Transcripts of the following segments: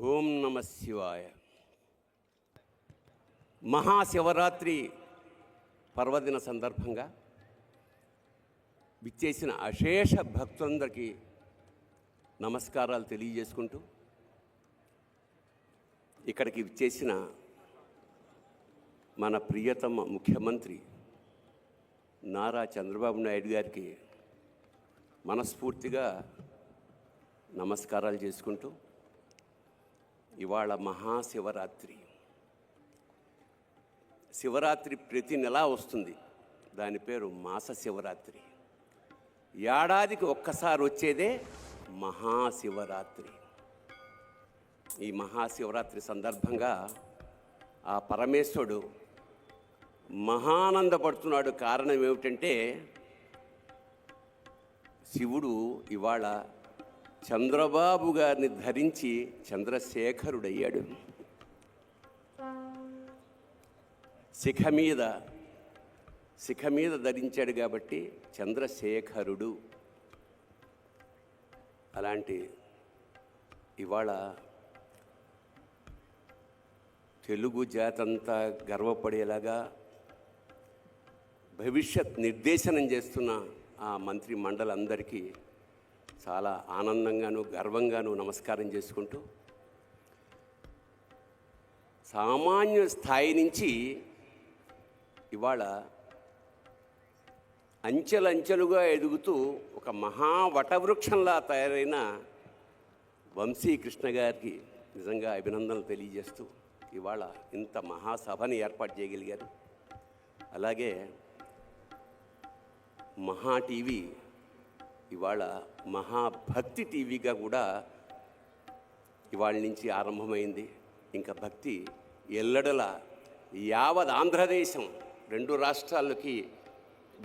ఓం నమ శివాయ. మహాశివరాత్రి పర్వదిన సందర్భంగా విచ్చేసిన అశేష భక్తులందరికీ నమస్కారాలు తెలియజేసుకుంటూ, ఇక్కడికి విచ్చేసిన మన ప్రియతమ ముఖ్యమంత్రి నారా చంద్రబాబు నాయుడు గారికి మనస్ఫూర్తిగా నమస్కారాలు చేసుకుంటూ, ఇవాళ మహాశివరాత్రి. శివరాత్రి ప్రతి నెలా వస్తుంది. దాని పేరు మాస శివరాత్రి. ఏడాదికి ఒక్కసారి వచ్చేదే మహాశివరాత్రి. ఈ మహాశివరాత్రి సందర్భంగా ఆ పరమేశ్వరుడు మహానందపడుతున్నాడు. కారణం ఏమిటంటే, శివుడు ఇవాళ చంద్రబాబు గారిని ధరించి చంద్రశేఖరుడయ్యాడు. శిఖ మీద ధరించాడు కాబట్టి చంద్రశేఖరుడు. అలాంటి ఇవాళ తెలుగు జాతంతా గర్వపడేలాగా భవిష్యత్ నిర్దేశనం చేస్తున్న ఆ మంత్రి మండలందరికీ చాలా ఆనందంగాను గర్వంగాను నమస్కారం చేసుకుంటూ, సామాన్య స్థాయి నుంచి ఇవాళ అంచెలంచెలుగా ఎదుగుతూ ఒక మహావటవృక్షంలా తయారైన వంశీకృష్ణ గారికి నిజంగా అభినందనలు తెలియజేస్తూ, ఇవాళ ఇంత మహాసభని ఏర్పాటు చేయగలిగారు. అలాగే మహా టీవీ ఇవాళ మహాభక్తి టీవీగా కూడా ఇవాళ నుంచి ఆరంభమైంది. ఇంకా భక్తి ఎల్లడల యావత్ ఆంధ్రదేశం 2 రాష్ట్రాలకి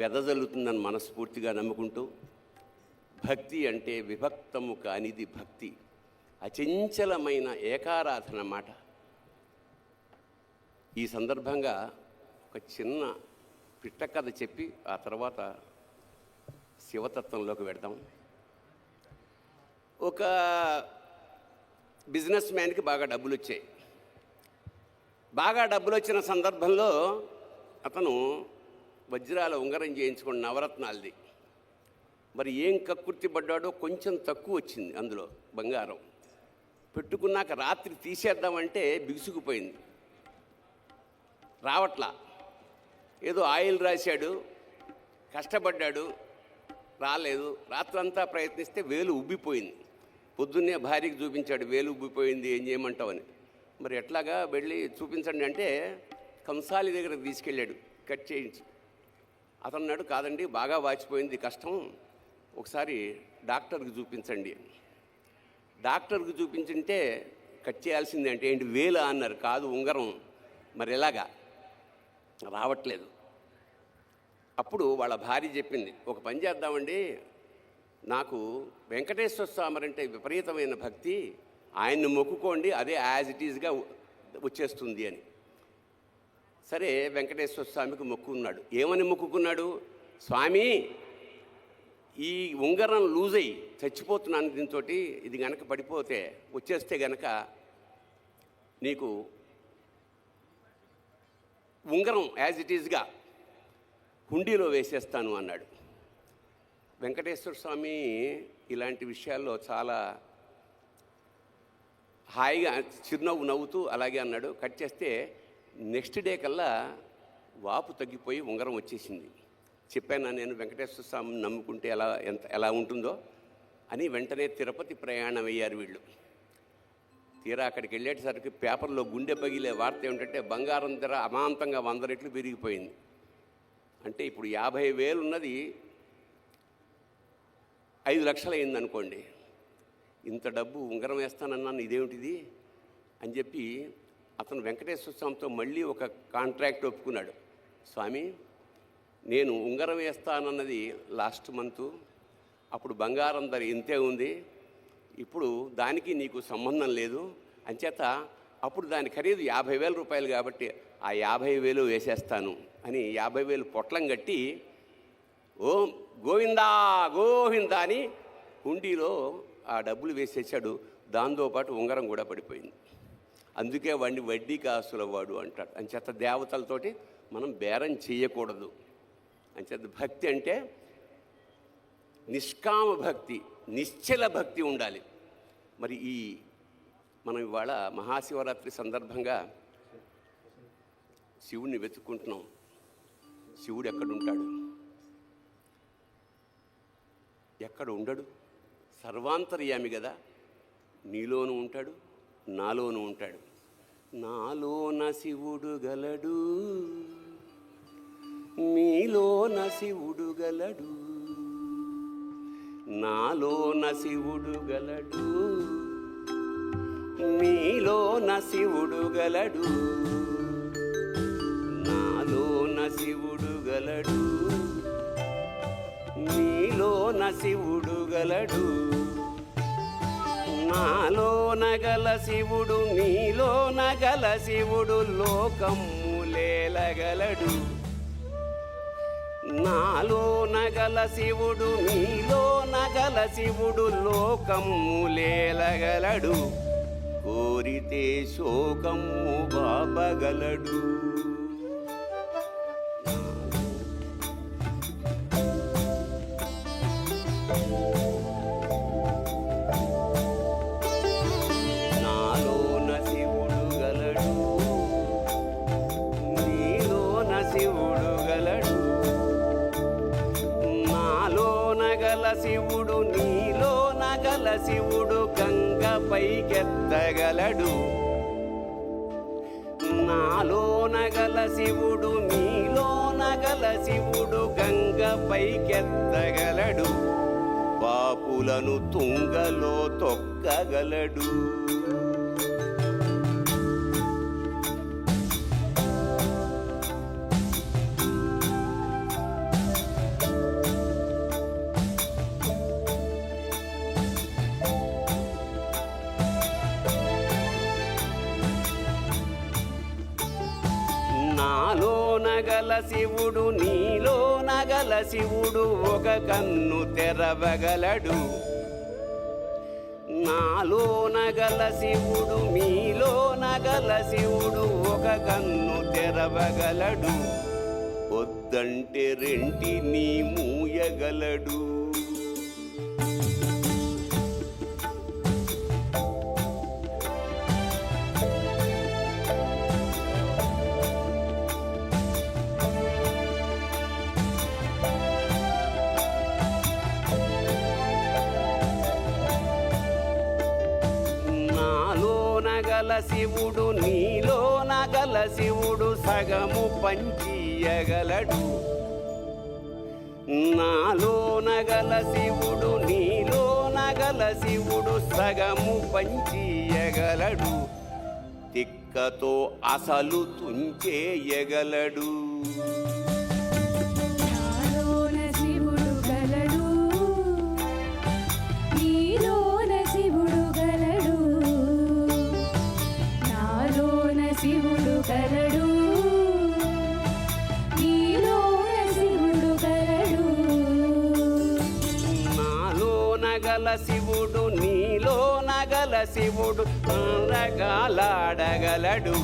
వెదజల్లుతుందని మనస్ఫూర్తిగా నమ్ముకుంటూ, భక్తి అంటే విభక్తము కానిది భక్తి, అచంచలమైన ఏకారాధన మాట. ఈ సందర్భంగా ఒక చిన్న పిట్టకథ చెప్పి ఆ తర్వాత శివతత్వంలోకి వెడదాం. ఒక బిజినెస్ మ్యాన్కి బాగా డబ్బులు వచ్చాయి. బాగా డబ్బులు వచ్చిన సందర్భంలో అతను వజ్రాల ఉంగరం చేయించుకుని నవరత్నాలది. మరి ఏం కక్కుర్తి పడ్డాడో, కొంచెం తక్కువ వచ్చింది అందులో బంగారం. పెట్టుకున్నాక రాత్రి తీసేద్దామంటే బిగుసుకుపోయింది, రావట్లా. ఏదో ఆయిల్ రాశాడు, కష్టపడ్డాడు, రాలేదు. రాత్రంతా ప్రయత్నిస్తే వేలు ఉబ్బిపోయింది. పొద్దున్నే భార్యకి చూపించాడు, వేలు ఉబ్బిపోయింది, ఏం చేయమంటావని. మరి ఎట్లాగా వెళ్ళి చూపించండి అంటే కంసాలి దగ్గర తీసుకెళ్ళాడు కట్ చేయించి. అతను అన్నాడు, కాదండి బాగా వాచిపోయింది, కష్టం, ఒకసారి డాక్టర్కి చూపించండి. డాక్టర్కి చూపించుంటే కట్ చేయాల్సింది అంటే ఏంటి, వేలు అన్నారు. కాదు ఉంగరం. మరి ఎలాగా, రావట్లేదు. అప్పుడు వాళ్ళ భార్య చెప్పింది, ఒక పని చేద్దామండి, నాకు వెంకటేశ్వర స్వామి అంటే విపరీతమైన భక్తి, ఆయన్ని మొక్కుకోండి, అదే యాజ్ ఇట్ ఈజ్గా వచ్చేస్తుంది అని. సరే వెంకటేశ్వర స్వామికి మొక్కుకున్నాడు. ఏమని మొక్కుకున్నాడు, స్వామి ఈ ఉంగరం లూజ్ అయ్యి చచ్చిపోతున్నాను, దీంతో ఇది గనక పడిపోతే వచ్చేస్తే గనక నీకు ఉంగరం యాజ్ ఇట్ ఈజ్గా హుండీలో వేసేస్తాను అన్నాడు. వెంకటేశ్వర స్వామి ఇలాంటి విషయాల్లో చాలా హాయిగా చిరునవ్వు నవ్వుతూ అలాగే అన్నాడు. కట్ చేస్తే నెక్స్ట్ డే కల్లా వాపు తగ్గిపోయి ఉంగరం వచ్చేసింది. చెప్పాను నేను, వెంకటేశ్వర స్వామిని నమ్ముకుంటే ఎలా ఉంటుందో అని. వెంటనే తిరుపతి ప్రయాణం అయ్యారు వీళ్ళు. తీరా అక్కడికి వెళ్ళేసరికి పేపర్లో గుండె పగిలే వార్త ఏమిటంటే, బంగారం ధర అమాంతంగా 100 రెట్లు పెరిగిపోయింది. అంటే ఇప్పుడు 50,000 ఉన్నది 5 లక్షలు అయింది అనుకోండి. ఇంత డబ్బు ఉంగరం వేస్తానన్నాను, ఇదేమిటిది అని చెప్పి అతను వెంకటేశ్వర స్వామితో మళ్ళీ ఒక కాంట్రాక్ట్ ఒప్పుకున్నాడు. స్వామి, నేను ఉంగరం వేస్తానన్నది లాస్ట్ మంతు, అప్పుడు బంగారం ధర ఇంతే ఉంది, ఇప్పుడు దానికి నీకు సంబంధం లేదు, అంచేత అప్పుడు దాని ఖరీదు 50,000 రూపాయలు కాబట్టి ఆ 50,000 వేసేస్తాను అని 50,000 పొట్లం కట్టి ఓం గోవిందా గోవిందా అని హుండీలో ఆ డబ్బులు వేసేసాడు. దాంతోపాటు ఉంగరం కూడా పడిపోయింది. అందుకే వాడిని వడ్డీ కాసుల వాడు అంటాడు. అంచేత దేవతలతోటి మనం బేరం చేయకూడదు. అంచేత భక్తి అంటే నిష్కామ భక్తి, నిశ్చల భక్తి ఉండాలి. మరి మనం ఇవాళ మహాశివరాత్రి సందర్భంగా శివుడిని వెతుక్కుంటున్నాం. శివుడు ఎక్కడుంటాడు? ఎక్కడ ఉండడు? సర్వాంతర్యామి కదా. నీలోనూ ఉంటాడు, నాలోనూ ఉంటాడు. నాలోన శివుడు గలడు, నీలోన శివుడు గలడు. నాలోన శివుడు గలడు, నీలోన శివుడు గలడు. నాలోన శివుడు గలడు, నీలోన శివుడు గలడు. నాలోన గల శివుడు, నీలోన గల శివుడు లోకములేలగలడు. నాలోన గల శివుడు, నీలోన గల శివుడు లోకములేలగలడు. కోరితే శోకము బాపగలడు. నాలోన శివుడు గలడు, నీలోన శివుడు గలడు. నాలోన గల శివుడు, నీలోన గల శివుడు గంగ పైకెత్తగలడు. నాలోన గల శివుడు, నీలోన గల శివుడు గంగ పైకెత్తగలడు. పాపులను తుంగలో తొక్కగలడు. నాలోన గల శివుడు, నీలోన గల శివుడు ఒక కన్ను తెరవగలడు. నాలోన గల శివుడు, నీలోన గల శివుడు ఒక కన్ను తెరవగలడు. వద్దంటే రెంటిని మూయగలడు. గల శివుడు, నీలోన గల శివుడు సగము పంచియగలడు. నాలోన గల శివుడు, నీలోన గల శివుడు సగము పంచియగలడు. తిక్కతో అసలు తుంచేయగలడు. శివుడు గలడు, నీలోన శివుడు గలడు. నాలోన గల శివుడు, నీలోన గల శివుడు నాటకాలాడగలడు.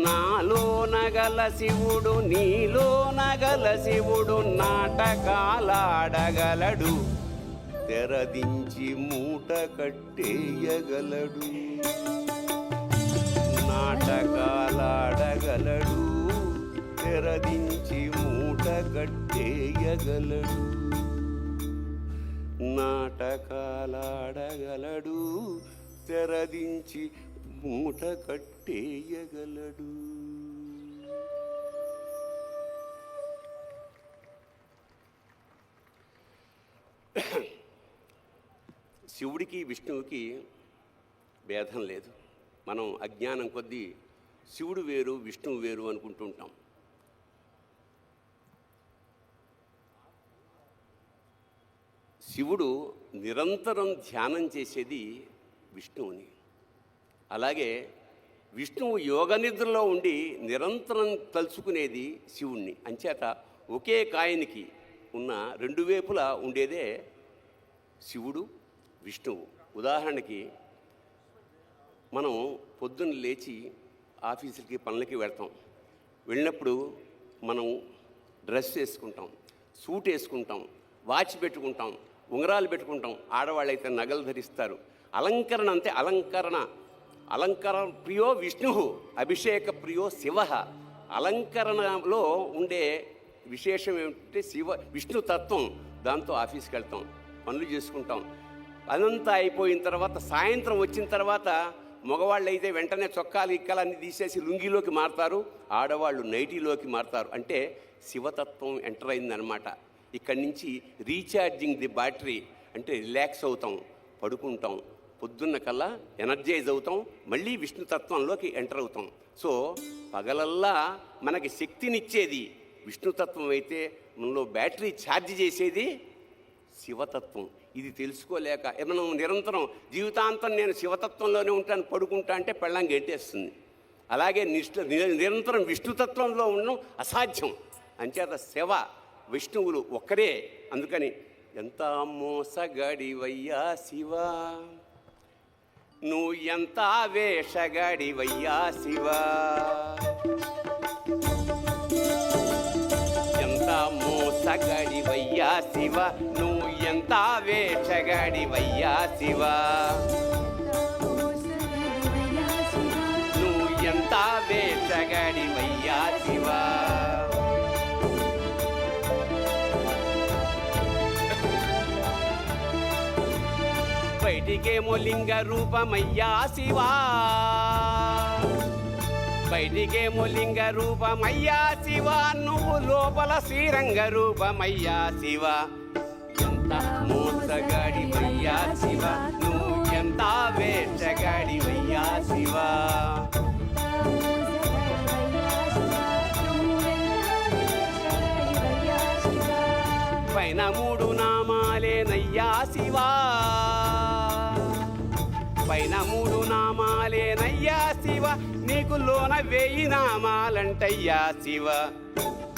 నాలోన గల శివుడు, నీలోన గల శివుడు నాటకాలాడగలడు. తెరదించి మూట కట్టేయగలడు. నాటకాలాడగలడు, తెరదించి మూట కట్టేయగలడు. నాటకాలాడగలడు, తెరదించి మూట కట్టేయగలడు. శివుడికి విష్ణువుకి భేదం లేదు. మనం అజ్ఞానం కొద్దీ శివుడు వేరు విష్ణువు వేరు అనుకుంటుంటాం. శివుడు నిరంతరం ధ్యానం చేసేది విష్ణువుని. అలాగే విష్ణువు యోగ నిద్రలో ఉండి నిరంతరం తలుచుకునేది శివుణ్ణి. అంచేత ఒకే కాయనికి ఉన్న రెండు వైపులా ఉండేదే శివుడు విష్ణువు. ఉదాహరణకి మనం పొద్దున్న లేచి ఆఫీసులకి పనులకి వెళ్తాం. వెళ్ళినప్పుడు మనం డ్రెస్ వేసుకుంటాం, సూట్ వేసుకుంటాం, వాచ్ పెట్టుకుంటాం, ఉంగరాలు పెట్టుకుంటాం. ఆడవాళ్ళైతే నగలు ధరిస్తారు. అలంకరణ అంతే. అలంకరణ ప్రియో విష్ణు, అభిషేక ప్రియో శివ. అలంకరణలో ఉండే విశేషం ఏమిటంటే విష్ణు తత్వం. దాంతో ఆఫీస్కి వెళ్తాం, పనులు చేసుకుంటాం. అదంతా అయిపోయిన తర్వాత సాయంత్రం వచ్చిన తర్వాత మగవాళ్ళు అయితే వెంటనే చొక్కాలు ఇక్కలన్నీ తీసేసి లుంగిలోకి మారుతారు, ఆడవాళ్ళు నైటీలోకి మారుతారు. అంటే శివతత్వం ఎంటర్ అయిందనమాట. ఇక్కడి నుంచి రీఛార్జింగ్ ది బ్యాటరీ, అంటే రిలాక్స్ అవుతాం, పడుకుంటాం, పొద్దున్న కల్లా ఎనర్జైజ్ అవుతాం, మళ్ళీ విష్ణుతత్వంలోకి ఎంటర్ అవుతాం. సో పగలల్లా మనకి శక్తినిచ్చేది విష్ణుతత్వం అయితే, మనలో బ్యాటరీ ఛార్జ్ చేసేది శివతత్వం. ఇది తెలుసుకోలేక మనం నిరంతరం జీవితాంతం నేను శివతత్వంలోనే ఉంటాను, పడుకుంటా అంటే పెళ్ళాం గెంటేస్తుంది. అలాగే నిరంతరం విష్ణుతత్వంలో ఉండడం అసాధ్యం. అంచేత శివ విష్ణువులు ఒక్కరే. అందుకని ఎంత మోసగాడివయ్యా శివ, నువ్వు ఎంత వేషగాడివయ్యా శివ, ఎంత మోసగాడివయ్యా శివ, నువ్వు ఎంత వేషగాడివయ్యా శివ, నువ్వు ఎంత వేషగాడివయ్యా శివ. బయటికేమో లింగ రూపమయ్యా శివా, బయటికేమో లింగ రూపమయ్యా శివ, నువ్వు లోపల శ్రీరంగ రూపమయ్యా శివ. ఎంత మోసగాడివయ్యా శివ, నువ్వు ఎంత వేషగాడివయ్యా శివ. పైన మూడు నామాలేనయ్యా శివా, పైన మూడు నామాలేనయ్యా శివ, నీకు లోన 1000 నామాలంటయ్యా శివ.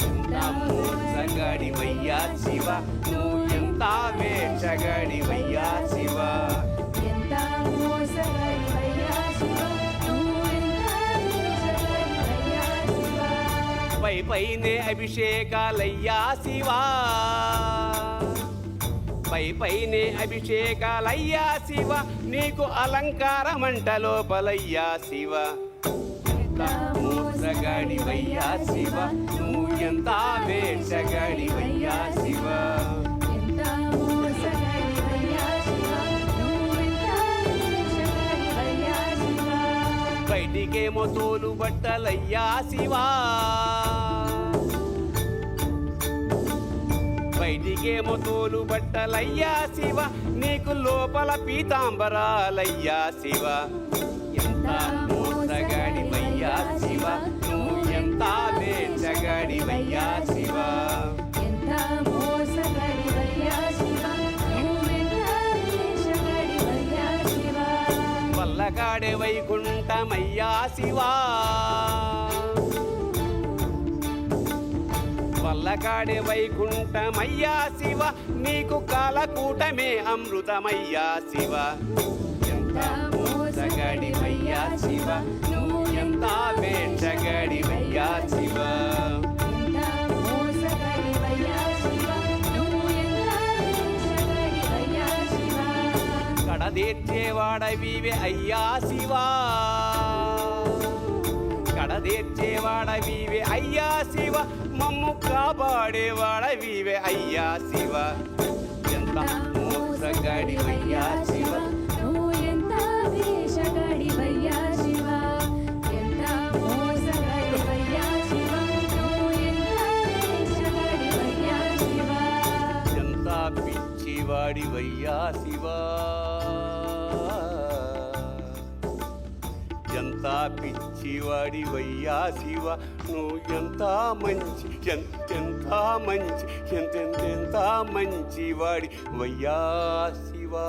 ఎంత మోసగాడివయ్యా శివ, నువ్వు ఎంత వేషగాడివయ్యా శివ. పైనే అభిషేకాలయ్యా శివా, పైనే అభిషేకాలయ్యా శివ, నీకు అలంకారమంట లోపలయ్యా శివ. ఎంత మోసగాడివయ్యా శివ, నువ్వు ఎంత వేషగాడివయ్యా శివ. బయటికేమో తోలు బట్టలయ్యా శివా, బయటికేమో తోలు బట్టలయ్యా శివ, నీకు లోపల పీతాంబరాలయ్యా శివ. ఎంత మోసగాడివయ్యా శివ, నువ్వు ఎంత వేషగాడివయ్యా శివ. వల్లగాడే వైకుంఠమయ్యా శివా, వల్లగాడే వైకుంఠమయ్యా శివ, నీకు కాలకూటమే అమృతమయ్యా శివ. ఎంత మోసగాడివయ్యా శివ, నువ్వు ఎంత వేషగాడివయ్యా శివ. కడదేర్చేవాడవివే అయ్యా శివా, కడదేర్చేవాడవివే అయ్యా శివ, మమ్ము కాపాడేవాడవివే అయ్యా శివ. ఎంత మోసగాడివయ్యా శివ, నువ్వు ఎంత వేషగాడివయ్యా శివ, ఎంత మోసగాడివయ్యా శివ, నువ్వు ఎంత వేషగాడివయ్యా శివ. ఎంత పిచ్చివాడివయ్యా శివ, ఎంత పిచ్చివాడివయ్యా శివ, నువ్వు ఎంత మంచి ఎంత మంచి ఎంతెంత మంచివాడి వయ్యా శివా.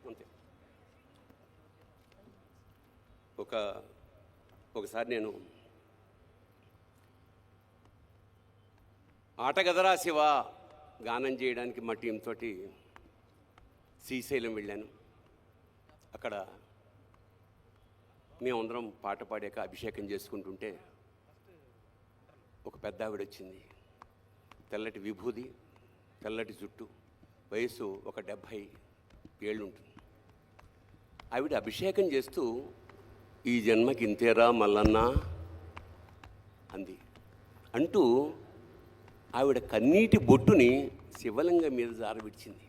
అంతే. ఒకసారి నేను ఆటగదరా శివ గానం చేయడానికి మా టీంతో శ్రీశైలం వెళ్ళాను. అక్కడ మేమందరం పాట పాడాక అభిషేకం చేసుకుంటుంటే ఒక పెద్ద ఆవిడ వచ్చింది. తెల్లటి విభూది, తెల్లటి జుట్టు, వయసు ఒక 70 ఏళ్ళు ఉంటుంది. ఆవిడ అభిషేకం చేస్తూ ఈ జన్మకి ఇంతేరా మల్లన్న అంది. అంటూ ఆవిడ కన్నీటి బొట్టుని శివలింగం మీద జారవిడిచింది.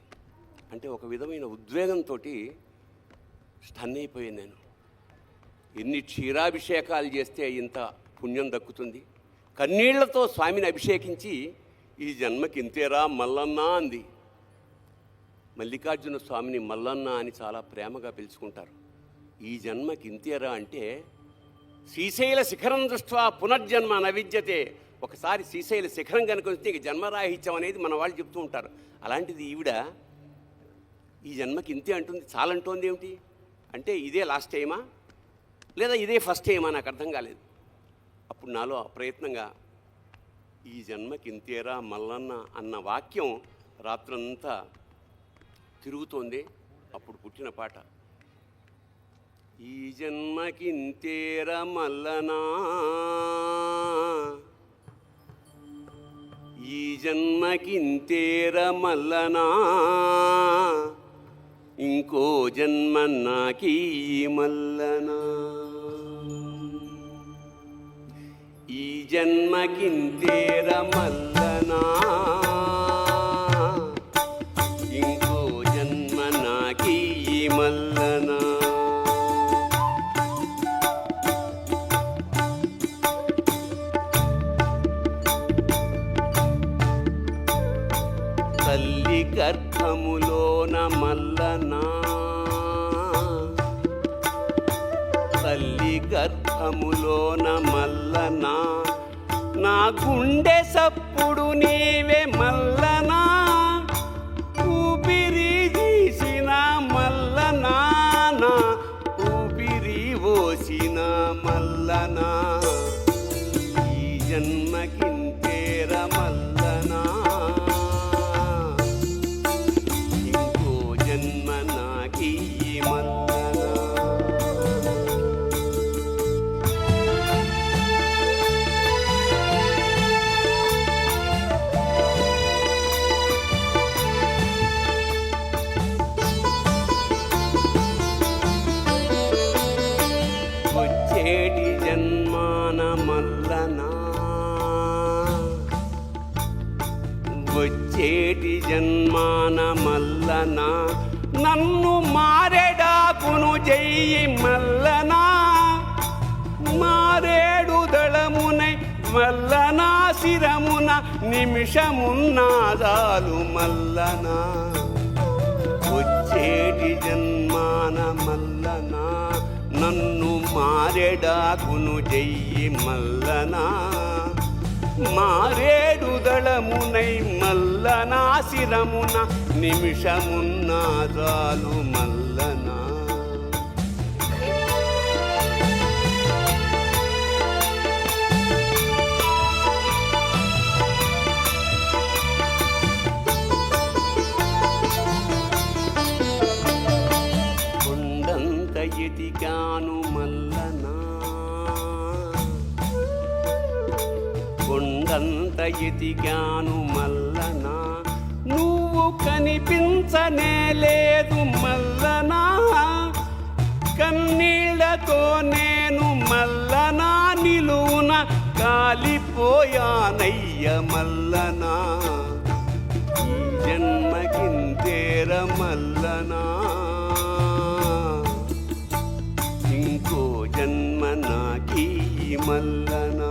అంటే ఒక విధమైన ఉద్వేగంతో స్టన్ అయిపోయాను నేను. ఎన్ని క్షీరాభిషేకాలు చేస్తే ఇంత పుణ్యం దక్కుతుంది? కన్నీళ్లతో స్వామిని అభిషేకించి ఈ జన్మకి ఇంతేరా మల్లన్న అంది. మల్లికార్జున స్వామిని మల్లన్న అని చాలా ప్రేమగా పిలుచుకుంటారు. ఈ జన్మకి ఇంతేరా అంటే శ్రీశైల శిఖరం దృష్ట్యా పునర్జన్మ నవిద్యతే. ఒకసారి శ్రీశైల శిఖరం కనుక వస్తే ఇక జన్మరాహిత్యం అనేది మన వాళ్ళు చెప్తూ ఉంటారు. అలాంటిది ఈవిడ ఈ జన్మకి ఇంతే అంటుంది. చాలంటోంది ఏమిటి అంటే ఇదే లాస్ట్ టైమా లేదా ఇదే ఫస్ట్ టైమా నాకు అర్థం కాలేదు. అప్పుడు నాలో ప్రయత్నంగా ఈ జన్మకి ఇంతేరా మల్లన్న అన్న వాక్యం రాత్రంతా తిరుగుతోంది. అప్పుడు పుట్టిన పాట ఈ జన్మకి ఇంతేరా మల్లనా, ఈ జన్మకి ఇంతేరా మల్లనా, ఇంకో జన్మ నాకీ మల్లనా, ఈ జన్మకి ఇంతేరా మల్లనా, ఇంకో జన్మ నాకీ మల్లనా. తల్లి గర్భములోన మల్లనా, తల్లి గర్భములోన మల్లనా, నా గుండె సప్పుడు నీవే మల్లనా, ఊపిరి తీసిన మల్లనా, నా ఊపిరి పోసిన మల్లనా, ఈ జన్మకింతేర మల్లనా, ఇంకో జన్మ నాకీ మల్లనా. వచ్చేటి జన్మాన మల్లనా, వచ్చేటి జన్మాన మల్లనా, నన్ను మారెడాకును చెయ్యి మల్లనా, మారేడు దళమునై మల్లనా, శిరమున నిమిషమున్నాదాలు మల్లనా, వచ్చేటి జన్మాన మల్లనా, నన్ను మారెడాకును చెయ్యి మల్లనా, మారేడు దళమునై మల్లనా, శిరమున నిమిషమున్నాదాలు మల్లనా. కొండంత ఎదిగాను మల్లనా, కొండంత ఎదిగాను మల్లనా, నువ్వు కనిపించనే లేదు మల్లనా, కన్నీళ్లతో నేను మల్లనా, నిలువున కాలిపోయానయ్య మల్లనా, ఈ జన్మకింతేర మల్లనా, ఇంకో జన్మ నాకీ మల్లనా.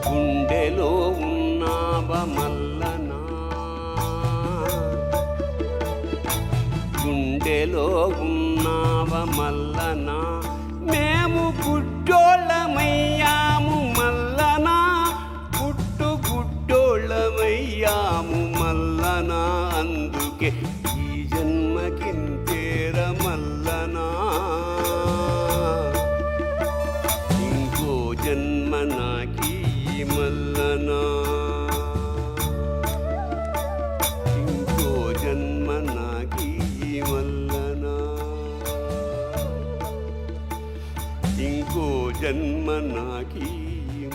గుండెలో ఉన్నావ మల్లనా, ఉన్నావ మల్లనా మేము గుడ్డోళ్ళమయ్యాము మల్లనా గుడ్డోళ్ళమయ్యాము మల్లనా అందుకే ఈ జన్మకింతేర మల్లనా ఇంకో జన్మ నాకీ మల్లనా ఇంకో జన్మ నాకీ మల్లనా ఇంకో జన్మ నాకీ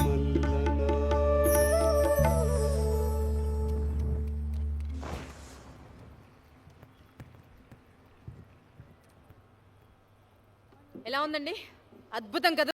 మల్లనా. ఎలా ఉందండి? అద్భుతం కదా.